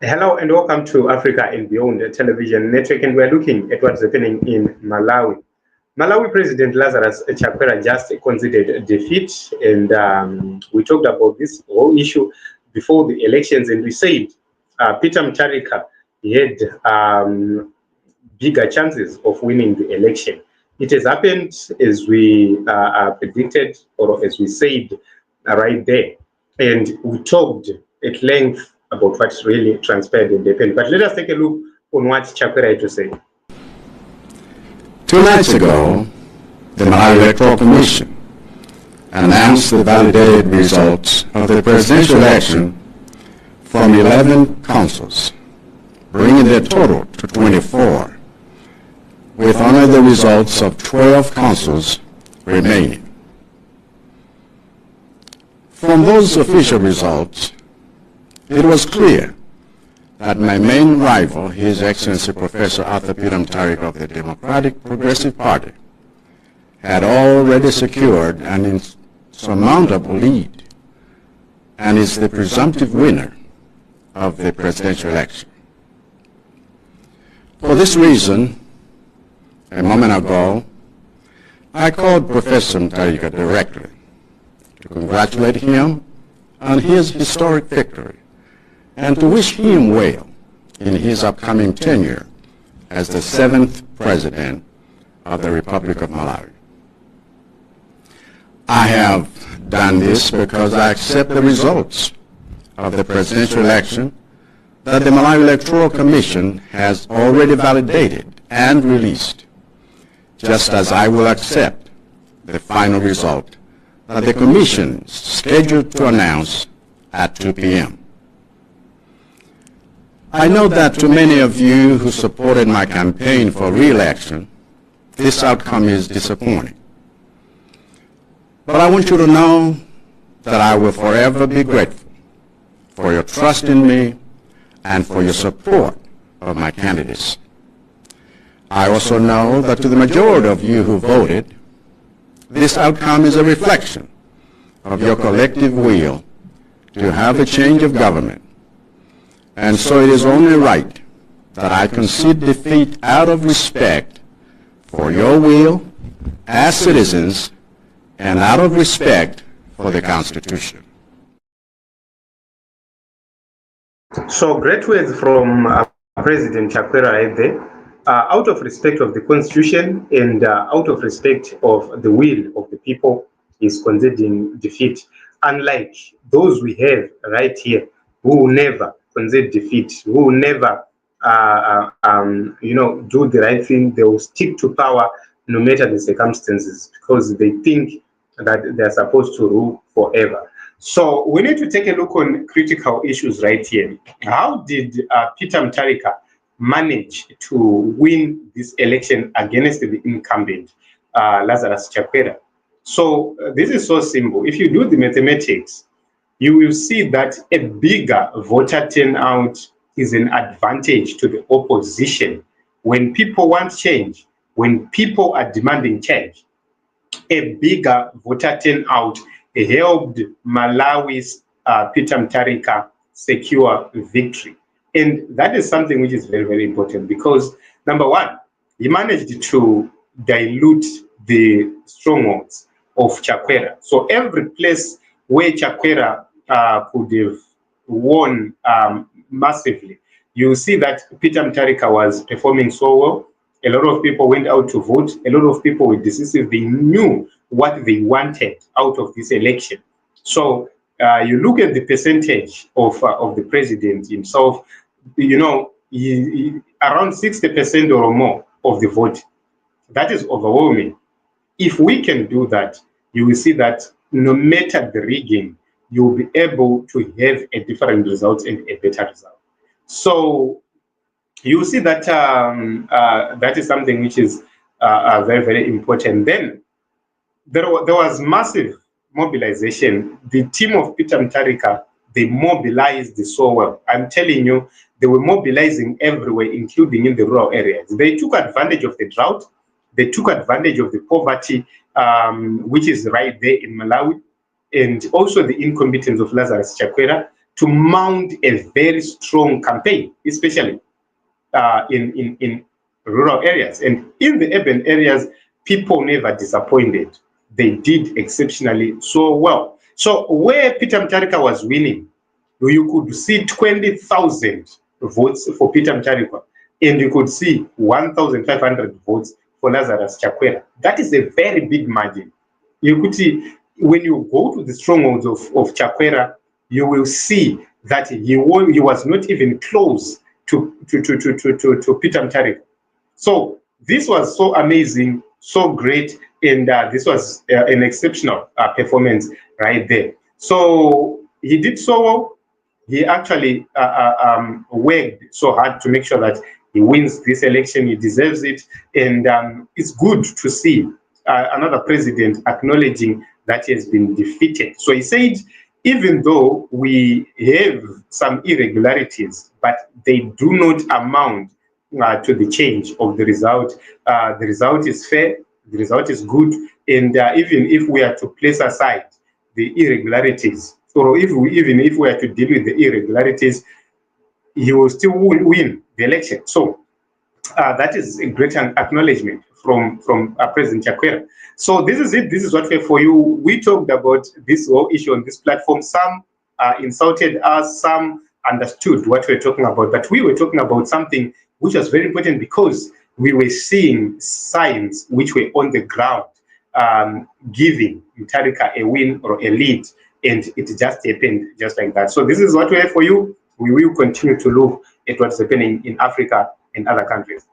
Hello and welcome to Africa and Beyond Television Network, and we're looking at what's happening in Malawi. Malawi President Lazarus Chakwera just conceded defeat, and we talked about this whole issue before the elections, and we said Peter Mtharika had bigger chances of winning the election. It has happened as we predicted, or as we said right there, and we talked at length about what really transpired and happened. But let us take a look on what CHAKWERA had to say. 2 nights ago, the Malawi Electoral Commission announced the validated results of the presidential election from 11 councils, bringing the total to 24, with only the results of 12 councils remaining. From those official results, it was clear that my main rival, His Excellency Professor Arthur Peter Mtharika of the Democratic Progressive Party, had already secured an insurmountable lead and is the presumptive winner of the presidential election. For this reason, a moment ago, I called Professor Mtharika directly to congratulate him on his historic victory and to wish him well in his upcoming tenure as the 7th President of the Republic of Malawi. I have done this because I accept the results of the presidential election that the Malawi Electoral Commission has already validated and released, just as I will accept the final result that the Commission is scheduled to announce at 2 p.m. I know that to many of you who supported my campaign for re-election, this outcome is disappointing. But I want you to know that I will forever be grateful for your trust in me and for your support of my candidates. I also know that to the majority of you who voted, this outcome is a reflection of your collective will to have a change of government. And so it is only right that I concede defeat out of respect for your will as citizens and out of respect for the Constitution. So great words from President CHAKWERA right there. Out of respect of the Constitution and out of respect of the will of the people, is conceding defeat. Unlike those we have right here, who will never concede defeat, who will never, do the right thing. They will stick to power no matter the circumstances because they think that they're supposed to rule forever. So we need to take a look on critical issues right here. How did Peter Mtharika manage to win this election against the incumbent, Lazarus Chakwera? So this is so simple. If you do the mathematics, you will see that a bigger voter turnout is an advantage to the opposition. When people want change, when people are demanding change, a bigger voter turnout helped Malawi's Peter Mtharika secure victory. And that is something which is very, very important because, number one, he managed to dilute the strongholds of CHAKWERA. So every place where CHAKWERA could have won massively, you see that Peter Mtharika was performing so well. A lot of people went out to vote. A lot of people were decisive. They knew what they wanted out of this election. So you look at the percentage of the president himself, around 60% or more of the vote. That is overwhelming. If we can do that, you will see that no matter the rigging, you will be able to have a different result and a better result. So you see that that is something which is very, very important. Then there was massive mobilization. The team of Peter Mtharika, they mobilized so well. I'm telling you, they were mobilizing everywhere, including in the rural areas. They took advantage of the drought. They took advantage of the poverty, which is right there in Malawi, and also the incompetence of Lazarus Chakwera. to mount a very strong campaign, especially in rural areas. And in the urban areas, people never disappointed. They did exceptionally so well. So where Peter Mtharika was winning, you could see 20,000 votes for Peter Mtharika, and you could see 1,500 votes for Lazarus Chakwera. That is a very big margin. You could see, when you go to the strongholds of Chakwera, you will see that he was not even close to Peter Mtharika. So this was so amazing, so great, and this was an exceptional performance right there. So he did so well. He actually worked so hard to make sure that he wins this election. He deserves it, and it's good to see another president acknowledging that he has been defeated. So he said, even though we have some irregularities, but they do not amount to the change of the result. The result is fair, the result is good, and even if we are to place aside the irregularities, or even if we are to deal with the irregularities, he will still win the election. So that is a great acknowledgement from President Chakwera. So this is it. This is what we have for you. We talked about this whole issue on this platform. Some insulted us, some understood what we're talking about, but we were talking about something which was very important because we were seeing signs which were on the ground, giving Mtharika a win or a lead, and it just happened just like that. So this is what we have for you. We will continue to look at what's happening in Africa and other countries.